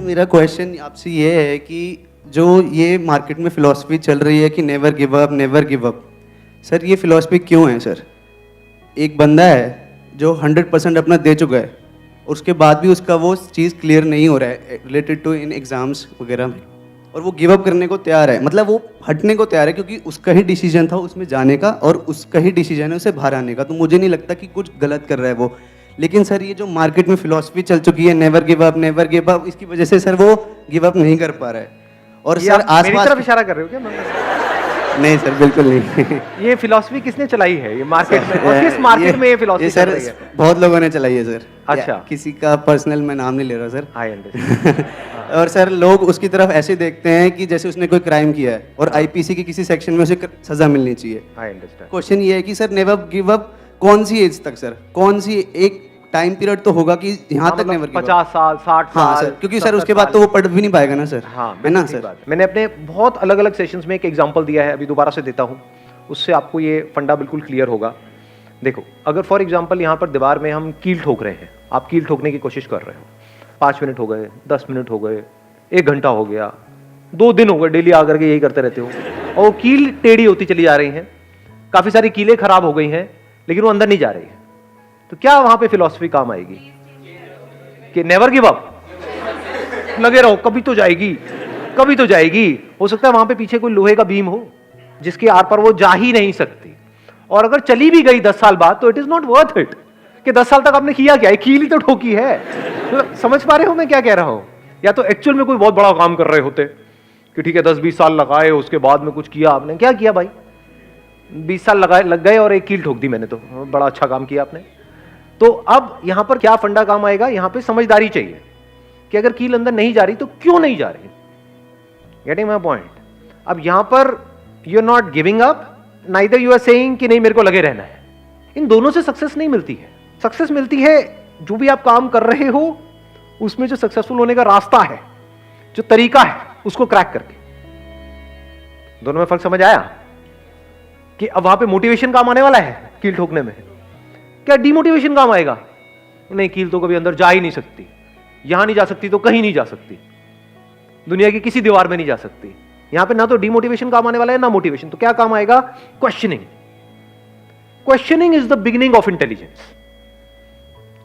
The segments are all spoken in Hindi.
मेरा क्वेश्चन आपसे ये है कि जो ये मार्केट में फ़िलॉसफी चल रही है कि नेवर गिव अप, सर ये फ़िलॉसफी क्यों है सर? एक बंदा है जो 100% अपना दे चुका है, उसके बाद भी उसका वो चीज़ क्लियर नहीं हो रहा है रिलेटेड टू इन एग्ज़ाम्स वगैरह में, और वो गिव अप करने को तैयार है, मतलब वो हटने को तैयार है क्योंकि उसका ही डिसीजन था उसमें जाने का और उसका ही डिसीजन है उसे बाहर आने का। तो मुझे नहीं लगता कि कुछ गलत कर रहा है वो। लेकिन सर ये जो मार्केट में फ़िलॉसफी चल चुकी है नेवर गिव अप, इसकी वजह से सर वो गिव अप नहीं कर पा रहा है। और सर मेरी तरफ इशारा कर रहे हो क्या? नहीं सर, बिल्कुल नहीं। ये फिलॉसफी किसने चलाई है ये मार्केट में, और किस मार्केट में ये फिलॉसफी चल रही है? बहुत लोगों ने चलाई है सर। अच्छा, किसी का पर्सनल मैं नाम नहीं ले रहा सर। I understand. और सर लोग उसकी तरफ ऐसे देखते हैं कि जैसे उसने कोई क्राइम किया है और आईपीसी के किसी सेक्शन में उसे सजा मिलनी चाहिए। I understand. क्वेश्चन ये है कि सर नेवर गिव अप कौन सी एज तक सर, कौन सी एक टाइम पीरियड तो होगा कि यहाँ तक नेवर गिव अप? 50 साल, 60 साल। हाँ सर, क्योंकि सर उसके बाद तो वो पढ़ भी नहीं पाएगा ना सर। हाँ, है ना सर? मैंने अपने बहुत अलग अलग सेशंस में एक एग्जांपल दिया है, अभी दोबारा से देता हूँ, उससे आपको ये फंडा बिल्कुल क्लियर होगा। देखो, अगर फॉर एग्जांपल यहाँ पर दीवार में हम कील ठोक रहे हैं, आप कील ठोकने की कोशिश कर रहे हो, 5 मिनट हो गए, 10 मिनट हो गए, 1 घंटा हो गया, 2 दिन हो गए, डेली आकर के यही करते रहते हो, और वो कील टेढ़ी होती चली जा रही हैं, काफी सारी कीलें खराब हो गई हैं, लेकिन वो अंदर नहीं जा रही है। तो क्या वहां पे फिलॉसफी काम आएगी कि नेवर गिव अप, लगे रहो, कभी तो जाएगी, कभी तो जाएगी? हो सकता है वहां पे पीछे कोई लोहे का बीम हो जिसके आर पर वो जा ही नहीं सकती, और अगर चली भी गई 10 साल बाद तो it is not worth it कि 10 साल तक आपने किया क्या, एक कील ही तो ठोकी है। तो समझ पा रहे हो मैं क्या कह रहा हूं? या तो एक्चुअल में कोई बहुत बड़ा काम कर रहे होते कि ठीक है 10-20 साल लगाए, उसके बाद में कुछ किया आपने। क्या किया भाई? 20 साल लग गए और एक कील ठोक दी मैंने, तो बड़ा अच्छा काम किया आपने। तो अब यहां पर क्या फंडा काम आएगा? यहां पे समझदारी चाहिए कि अगर कील अंदर नहीं जा रही तो क्यों नहीं जा रही। Getting my point? अब यहां पर you are not giving up, neither you are saying कि नहीं मेरे को लगे रहना है। इन दोनों से सक्सेस नहीं मिलती है। सक्सेस मिलती है जो भी आप काम कर रहे हो उसमें जो सक्सेसफुल होने का रास्ता है, जो तरीका है, उसको क्रैक करके। दोनों में फर्क समझ आया? कि अब वहां पे मोटिवेशन काम आने वाला है कील ठोकने में, क्या डिमोटिवेशन काम आएगा? नहीं, कील तो कभी अंदर जा ही नहीं सकती, यहां नहीं जा सकती तो कहीं नहीं जा सकती, दुनिया की किसी दीवार में नहीं जा सकती। यहां पे ना तो डिमोटिवेशन काम आने वाला है ना मोटिवेशन, तो क्या काम आएगा? Questioning. Questioning is the beginning of intelligence.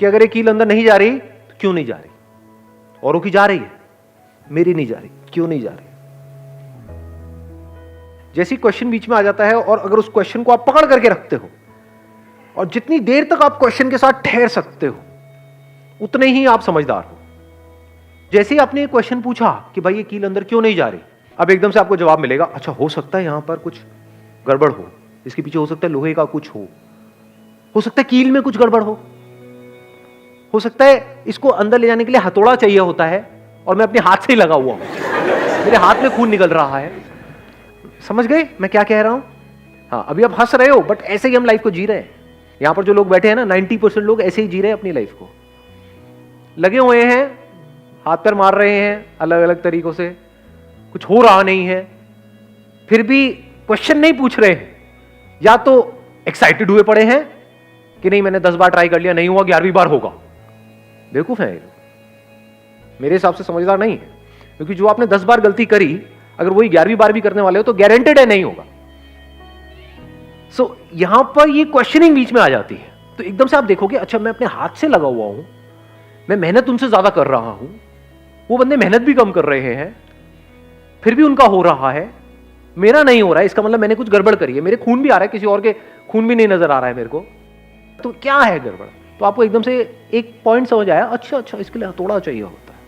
कि अगर ये कील अंदर नहीं जा रही तो क्यों नहीं जा रही? औरों की जा रही है, मेरी नहीं जा रही, क्यों नहीं जा रही? जैसे क्वेश्चन बीच में आ जाता है और अगर उस क्वेश्चन को आप पकड़ करके रखते हो और जितनी देर तक आप क्वेश्चन के साथ ठहर सकते हो उतने ही आप समझदार हो। जैसे ही आपने क्वेश्चन पूछा कि भाई ये कील अंदर क्यों नहीं जा रही, अब एकदम से आपको जवाब मिलेगा, अच्छा हो सकता है यहां पर कुछ गड़बड़ हो, इसके पीछे हो सकता है लोहे का कुछ हो सकता है कील में कुछ गड़बड़ हो सकता है इसको अंदर ले जाने के लिए हथौड़ा चाहिए होता है और मैं अपने हाथ से ही लगा हुआ हूं, मेरे हाथ में खून निकल रहा है। समझ गए मैं क्या कह रहा हूं? हाँ, अभी आप हंस रहे हो बट ऐसे ही हम लाइफ को जी रहे हैं। यहां पर जो लोग बैठे हैं ना, 90% लोग ऐसे ही जी रहे हैं अपनी लाइफ को, लगे हुए हैं, हाथ पैर मार रहे हैं अलग अलग तरीकों से, कुछ हो रहा नहीं है, फिर भी क्वेश्चन नहीं पूछ रहे हैं, या तो एक्साइटेड हुए पड़े हैं कि नहीं मैंने 10 बार ट्राई कर लिया, नहीं हुआ, 11वीं बार होगा। बेवकूफ है, मेरे हिसाब से समझदार नहीं है, क्योंकि जो आपने 10 बार गलती करी अगर वही 11वीं बार भी करने वाले हो तो गारंटेड है नहीं होगा। सो यहां पर ये क्वेश्चनिंग बीच में आ जाती है, तो एकदम से आप देखोगे अच्छा मैं अपने हाथ से लगा हुआ हूं, मैं मेहनत उनसे ज्यादा कर रहा हूं, वो बंदे मेहनत भी कम कर रहे हैं, फिर भी उनका हो रहा है, मेरा नहीं हो रहा है, इसका मतलब मैंने कुछ गड़बड़ करी है, मेरे खून भी आ रहा है, किसी और के खून भी नहीं नजर आ रहा है मेरे को, तो क्या है गड़बड़? तो आपको एकदम से एक पॉइंट समझ आया, अच्छा इसके लिए हथौड़ा चाहिए होता है,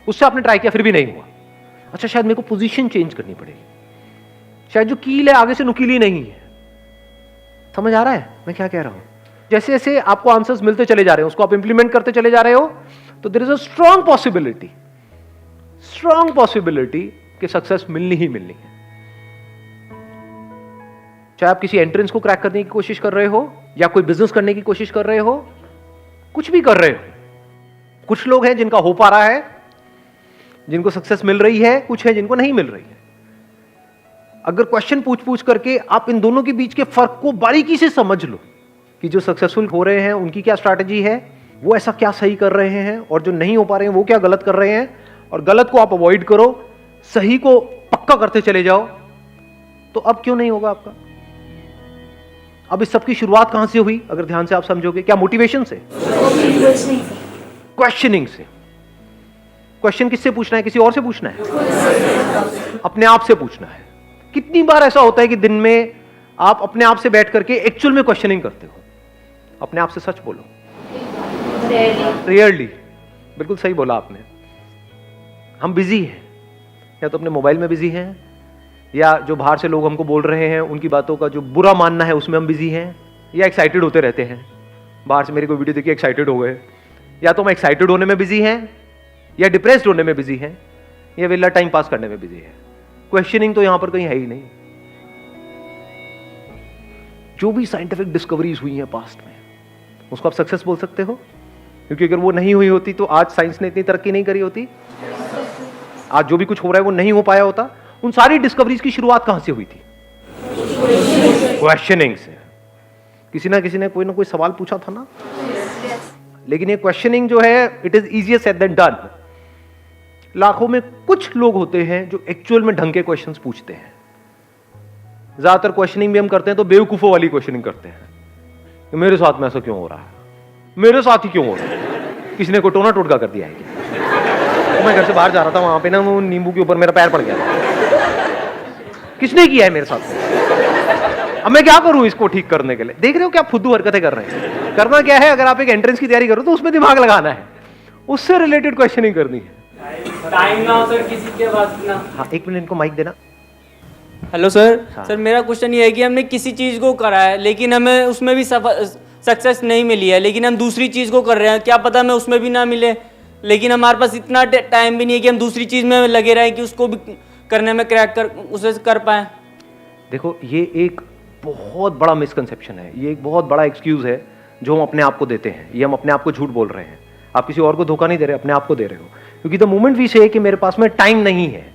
उससे आपने ट्राई किया फिर भी नहीं हुआ, अच्छा शायद मेरे को पोजीशन चेंज करनी पड़ेगी, शायद जो कील है आगे से नुकीली नहीं है। समझ आ रहा है मैं क्या कह रहा हूं? जैसे जैसे आपको आंसर्स मिलते चले जा रहे हैं, उसको आप इंप्लीमेंट करते चले जा रहे हो, तो there is a strong possibility कि सक्सेस मिलनी ही मिलनी है। चाहे आप किसी एंट्रेंस को क्रैक करने की कोशिश कर रहे हो, या कोई बिजनेस करने की कोशिश कर रहे हो, कुछ भी कर रहे हो। कुछ लोग हैं जिनका हो पा रहा है, जिनको सक्सेस मिल रही है, कुछ है जिनको नहीं मिल रही है। अगर क्वेश्चन पूछ करके आप इन दोनों के बीच के फर्क को बारीकी से समझ लो कि जो सक्सेसफुल हो रहे हैं उनकी क्या स्ट्रैटेजी है, वो ऐसा क्या सही कर रहे हैं, और जो नहीं हो पा रहे हैं वो क्या गलत कर रहे हैं, और गलत को आप अवॉइड करो, सही को पक्का करते चले जाओ, तो अब क्यों नहीं होगा आपका? अब इस सब की शुरुआत कहां से हुई अगर ध्यान से आप समझोगे? क्या मोटिवेशन से? क्वेश्चनिंग से। क्वेश्चन किससे पूछना है? किसी और से पूछना है? अपने आप से पूछना है। कितनी बार ऐसा होता है कि दिन में आप अपने आप से बैठ करके एक्चुअल में क्वेश्चनिंग करते हो? अपने आप से सच बोलो। रेयरली। बिल्कुल सही बोला आपने। हम बिजी हैं, या तो अपने मोबाइल में बिजी हैं, या जो बाहर से लोग हमको बोल रहे हैं उनकी बातों का जो बुरा मानना है उसमें हम बिजी हैं, या एक्साइटेड होते रहते हैं। बाहर से मेरी कोई वीडियो देखिए एक्साइटेड हो गए, या तो हम एक्साइटेड होने में बिजी हैं, या डिप्रेस्ड होने में बिजी हैं, या वेला टाइम पास करने में बिजी है। क्वेश्चनिंग तो यहां पर कहीं है ही नहीं। जो भी साइंटिफिक डिस्कवरीज हुई हैं पास्ट में, उसको आप सक्सेस बोल सकते हो? क्योंकि अगर वो नहीं हुई होती तो आज साइंस ने इतनी तरक्की नहीं करी होती। आज जो भी कुछ हो रहा है वो नहीं हो पाया होता। उन सारी डिस्कवरीज की शुरुआत कहां से हुई थी? क्वेश्चनिंग से। किसी ना किसी ने कोई ना कोई सवाल पूछा था ना। लेकिन ये क्वेश्चनिंग जो है, it is easier said than done. लाखों में कुछ लोग होते हैं जो एक्चुअल में ढंग के क्वेश्चंस पूछते हैं। ज्यादातर क्वेश्चनिंग भी हम करते हैं तो बेवकूफों वाली क्वेश्चनिंग करते हैं कि मेरे साथ में ऐसा क्यों हो रहा है, मेरे साथ ही क्यों हो रहा है, किसी ने कोई टोना टोटका कर दिया है क्या? तो मैं घर से बाहर जा रहा था, वहां पे ना वो नींबू के ऊपर मेरा पैर पड़ गया। किसने किया है मेरे साथ? अब मैं क्या करूं इसको ठीक करने के लिए? देख रहे हो क्या फुद्दू हरकतें कर रहे हैं? करना क्या है, अगर आप एक एंट्रेंस की तैयारी करो तो उसमें दिमाग लगाना है, उससे रिलेटेड क्वेश्चनिंग करनी है। टाइम ना हो सर किसी के पास ना। हाँ, एक मिनट इनको माइक देना। Hello sir. सर मेरा क्वेश्चन ये है कि हमने किसी चीज़ को करा है लेकिन हमें उसमें भी सक्सेस नहीं मिली है, लेकिन हम दूसरी चीज़ को कर रहे हैं, क्या पता हमें उसमें भी ना मिले, लेकिन हमारे पास इतना टाइम भी नहीं है कि हम दूसरी चीज़ में लगे रहें कि उसको भी करने में क्रैक कर उसे कर पाएँ। देखो, ये एक बहुत बड़ा मिसकंसेप्शन है, ये एक बहुत बड़ा एक्सक्यूज है जो हम अपने आप को देते हैं। ये हम अपने आप को झूठ बोल रहे हैं। आप किसी और को धोखा नहीं दे रहे, अपने आप को दे रहे हो। क्योंकि द मोमेंट वी से कि मेरे पास में टाइम नहीं है,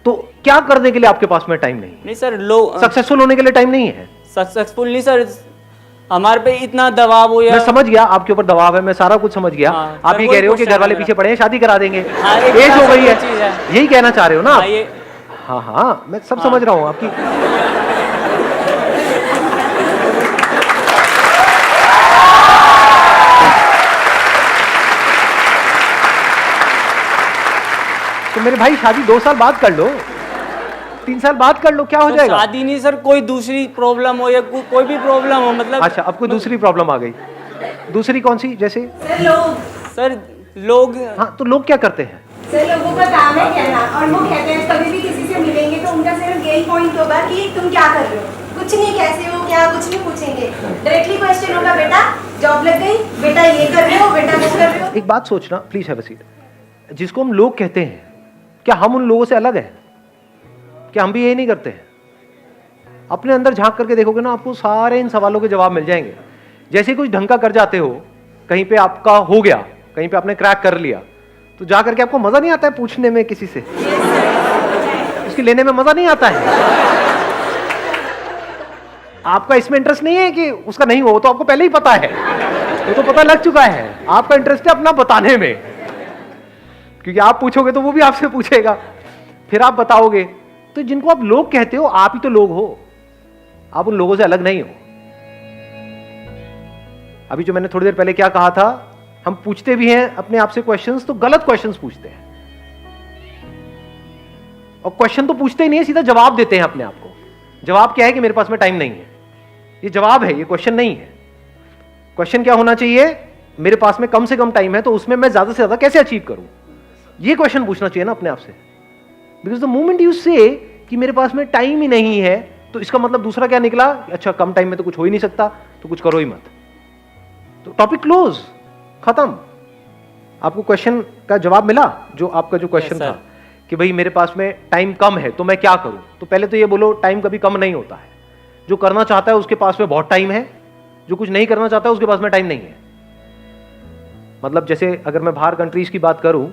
तो क्या करने के लिए आपके पास में टाइम नहीं सर, लोग सक्सेसफुल होने के लिए टाइम नहीं है। सक्सेसफुल नहीं सर, हमारे पे इतना दबाव हो या मैं समझ गया आपके ऊपर दबाव है, मैं सारा कुछ समझ गया। हाँ, आप ये कह रहे हो कि घर वाले पीछे पड़े हैं, शादी करा देंगे, हाँ, एज हो गई है, चीज़ है। यही कहना चाह रहे हो ना आप? हाँ, हाँ, मैं सब समझ रहा हूँ आपकी। तो मेरे भाई शादी 2 साल बाद कर लो, 3 साल बाद कर लो, क्या हो जाएगा? शादी नहीं सर, कोई दूसरी प्रॉब्लम हो या कोई भी प्रॉब्लम हो, मतलब अच्छा, अब कोई दूसरी प्रॉब्लम आ गई। दूसरी कौन सी? जैसे सर लोग हाँ, तो लोग क्या करते हैं? सर लोगों का काम है कहना, और वो कहते हैं कभी भी किसी से मिलेंगे तो उनका सिर्फ यही पॉइंट होगा कि तुम क्या कर रहे हो, कुछ नहीं, कैसे हो, क्या, कुछ नहीं पूछेंगे। डायरेक्टली क्वेश्चन होगा, बेटा जॉब लग गई, बेटा ये कर रहे हो, बेटा वो कर रहे हो। एक बात सोचना, प्लीज हैव अ सीट। जिसको हम लोग कहते हैं, क्या हम उन लोगों से अलग हैं? क्या हम भी यही नहीं करते हैं? अपने अंदर झांक करके देखोगे ना, आपको सारे इन सवालों के जवाब मिल जाएंगे। जैसे कुछ ढंग का कर जाते हो, कहीं पे आपका हो गया, कहीं पे आपने क्रैक कर लिया, तो जा करके आपको मजा नहीं आता है पूछने में किसी से, उसकी लेने में मजा नहीं आता है। आपका इसमें इंटरेस्ट नहीं है कि उसका नहीं हो, तो आपको पहले ही पता है, वो तो पता लग चुका है। आपका इंटरेस्ट है अपना बताने में, क्योंकि आप पूछोगे तो वो भी आपसे पूछेगा, फिर आप बताओगे। तो जिनको आप लोग कहते हो, आप ही तो लोग हो, आप उन लोगों से अलग नहीं हो। अभी जो मैंने थोड़ी देर पहले क्या कहा था, हम पूछते भी हैं अपने आप से क्वेश्चंस, तो गलत क्वेश्चंस पूछते हैं, और क्वेश्चन तो पूछते ही नहीं है, सीधा जवाब देते हैं अपने आप को। जवाब क्या है कि मेरे पास में टाइम नहीं है। ये जवाब है, ये क्वेश्चन नहीं है। क्वेश्चन क्या होना चाहिए? मेरे पास में कम से कम टाइम है, तो उसमें मैं ज्यादा से ज्यादा कैसे अचीव करूं, ये क्वेश्चन पूछना चाहिए ना अपने आप से। बिकॉज द मोमेंट यू से कि मेरे पास में टाइम ही नहीं है, तो इसका मतलब दूसरा क्या निकला? अच्छा, कम टाइम में तो कुछ हो ही नहीं सकता, तो कुछ करो ही मत, तो टॉपिक क्लोज, खत्म। आपको क्वेश्चन का जवाब मिला? जो आपका जो क्वेश्चन था कि भाई मेरे पास में टाइम कम है तो मैं क्या करूं, तो पहले तो ये बोलो, टाइम कभी कम नहीं होता है। जो करना चाहता है उसके पास में बहुत टाइम है, जो कुछ नहीं करना चाहता है उसके पास में टाइम नहीं है। मतलब जैसे अगर मैं बाहर कंट्रीज की बात करूं,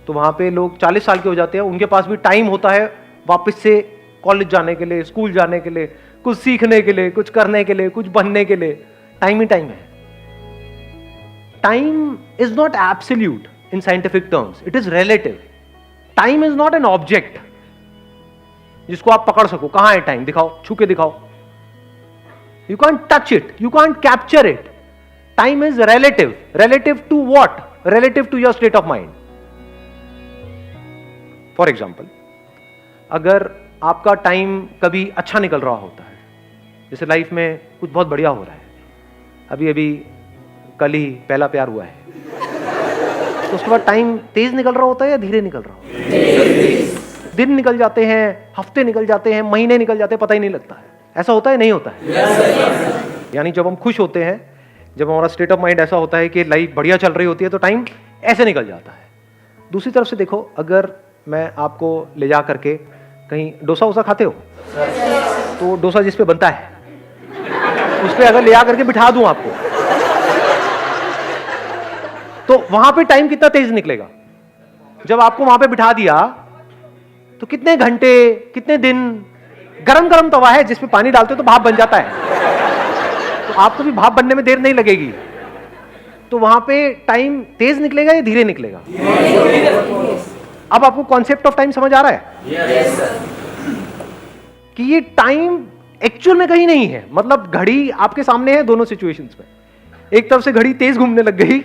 तो वहां पे लोग 40 साल के हो जाते हैं, उनके पास भी टाइम होता है वापस से कॉलेज जाने के लिए, स्कूल जाने के लिए, कुछ सीखने के लिए, कुछ करने के लिए, कुछ बनने के लिए। टाइम ही टाइम है। Time is not absolute in scientific terms, it is relative. Time is not an object जिसको आप पकड़ सको। कहां है टाइम, दिखाओ, छू के दिखाओ। You can't touch it, you can't capture it. Time is relative. Relative to what? Relative to your state of mind. For example, अगर आपका टाइम कभी अच्छा निकल रहा होता है, जैसे लाइफ में कुछ बहुत बढ़िया हो रहा है, अभी अभी कल ही पहला प्यार हुआ है, तो उसके बाद टाइम तेज निकल रहा होता है या धीरे निकल रहा होता है? दिन निकल जाते हैं, हफ्ते निकल जाते हैं, महीने निकल जाते हैं, पता ही नहीं लगता है। ऐसा होता है नहीं होता है? यानी जब हम खुश होते हैं, जब हमारा स्टेट ऑफ माइंड ऐसा होता है कि लाइफ बढ़िया चल रही होती है, तो टाइम ऐसे निकल जाता है। दूसरी तरफ से देखो, अगर मैं आपको ले जा करके कहीं डोसा वोसा खाते हो, तो डोसा जिस पे बनता है उस पे अगर ले जा करके बिठा दूं आपको, तो वहां पे टाइम कितना तेज निकलेगा? जब आपको वहां पे बिठा दिया तो कितने घंटे, कितने दिन, गरम गरम तवा है जिसपे पानी डालते हो तो भाप बन जाता है, तो आपको भी भाप बनने में देर नहीं लगेगी। तो वहां पे टाइम तेज निकलेगा या धीरे निकलेगा? अब आपको कॉन्सेप्ट ऑफ टाइम समझ आ रहा है? कि ये टाइम एक्चुअल में कहीं नहीं है। मतलब घड़ी आपके सामने है दोनों सिचुएशंस में। एक तरफ से घड़ी तेज घूमने लग गई,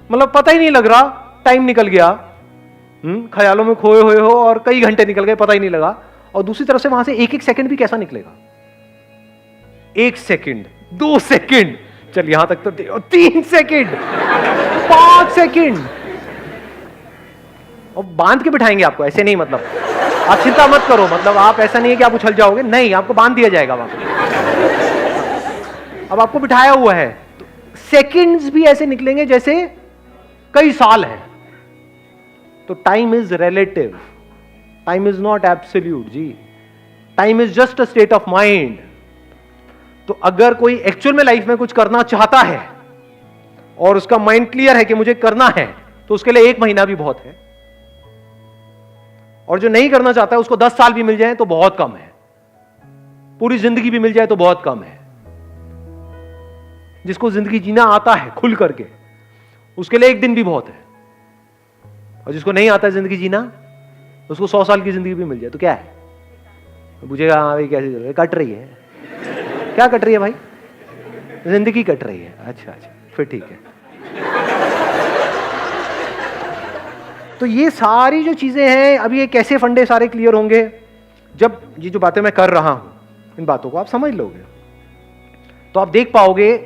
मतलब पता ही नहीं लग रहा, टाइम निकल गया, ख्यालों में खोए हुए हो और कई घंटे निकल गए, पता ही नहीं लगा। और दूसरी तरफ से वहां से एक एक सेकंड भी कैसा निकलेगा? 1 सेकंड, 2 सेकंड, चल यहां तक तो 3 सेकंड, 5 सेकंड, और बांध के बिठाएंगे आपको, ऐसे नहीं। मतलब आप चिंता मत करो, मतलब आप ऐसा नहीं है कि आप उछल जाओगे, नहीं, आपको बांध दिया जाएगा वहां पे। अब आपको बिठाया हुआ है, तो सेकंड्स भी ऐसे निकलेंगे जैसे कई साल है। तो time is relative, time is not absolute जी। Time is just a state of mind. तो अगर कोई एक्चुअल में लाइफ में कुछ करना चाहता है और उसका माइंड क्लियर है कि मुझे करना है, तो उसके लिए 1 महीना भी बहुत है। और जो नहीं करना चाहता है उसको 10 साल भी मिल जाए तो बहुत कम है, पूरी जिंदगी भी मिल जाए तो बहुत कम है। जिसको जिंदगी जीना आता है खुल करके, उसके लिए 1 दिन भी बहुत है। और जिसको नहीं आता जिंदगी जीना, उसको 100 साल की जिंदगी भी मिल जाए तो क्या है? पूछेगा हाँ भाई कैसे चल रही है? कट रही है। क्या कट रही है भाई? जिंदगी कट रही है। अच्छा अच्छा, फिर ठीक है। तो ये सारी जो चीजें हैं, अभी ये कैसे फंडे सारे क्लियर होंगे जब ये जो बातें मैं कर रहा हूं, इन बातों को आप समझ लोगे, तो आप देख पाओगे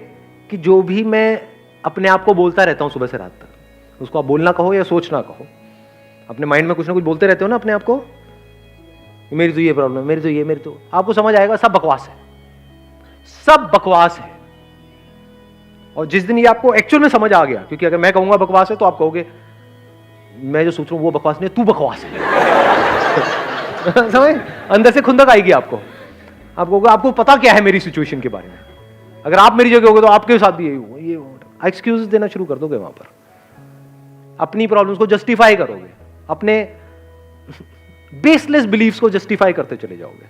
कि जो भी मैं अपने आप को बोलता रहता हूं सुबह से रात तक, उसको आप बोलना कहो या सोचना कहो, अपने माइंड में कुछ ना कुछ बोलते रहते हो ना अपने आप को, मेरी तो ये प्रॉब्लम, मेरी तो ये, मेरी तो, आपको समझ आएगा सब बकवास है, सब बकवास है। और जिस दिन ये आपको एक्चुअल में समझ आ गया, क्योंकि अगर मैं कहूंगा बकवास है तो आप कहोगे मैं जो सोच रहा हूं वो बकवास नहीं, तू बकवास है। समझ, अंदर से खुंदक आएगी आपको, आप कहोगे आपको पता क्या है मेरी सिचुएशन के बारे में। अगर आप मेरी जगह होगे तो आपके साथ भी यही होगा, ये एक्सक्यूज देना शुरू कर दोगे, वहां पर अपनी प्रॉब्लम्स को जस्टिफाई करोगे, अपने बेसलेस बिलीफ्स को जस्टिफाई करते चले जाओगे।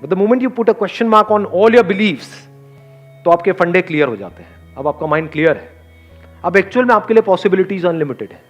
But the moment you put a question mark on all your beliefs, तो आपके फंडे क्लियर हो जाते हैं। अब आपका माइंड क्लियर है, अब एक्चुअल में आपके लिए पॉसिबिलिटीज अनलिमिटेड है।